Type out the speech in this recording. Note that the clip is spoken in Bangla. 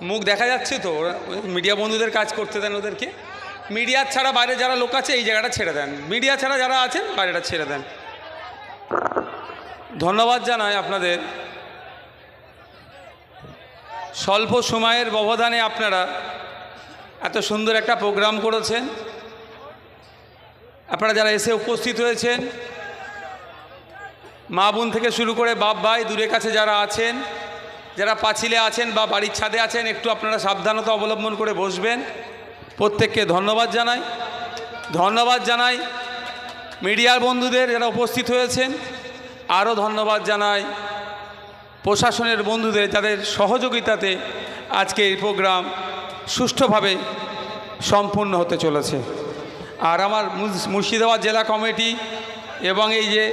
মুখ দেখা যাচ্ছে তো, মিডিয়া বন্ধুদের কাজ করতে দেন ওদেরকে। মিডিয়া ছাড়া বাইরে যারা লোক আছে এই জায়গাটা ছেড়ে দেন, মিডিয়া ছাড়া যারা আছেন বাইরেটা ছেড়ে দেন। ধন্যবাদ জানাই আপনাদের, স্বল্প সময়ের ব্যবধানে আপনারা এত সুন্দর একটা প্রোগ্রাম করেছেন। আপনারা যারা এসে উপস্থিত হয়েছেন, মা বোন থেকে শুরু করে বাপ ভাই দূরের কাছে যারা আছেন, যারা পাঁচিলে আছেন বা বাড়ির ছাদে আছেন, একটু আপনারা সাবধানতা অবলম্বন করে বসবেন। প্রত্যেককে ধন্যবাদ জানাই। ধন্যবাদ জানাই মিডিয়ার বন্ধুদের যারা উপস্থিত হয়েছেন। আরও ধন্যবাদ জানাই প্রশাসনের বন্ধুদের যাদের সহযোগিতাতে আজকে এই প্রোগ্রাম সুষ্ঠুভাবে সম্পূর্ণ হতে চলেছে। আর আমার মুর্শিদাবাদ জেলা কমিটি এবং এই যে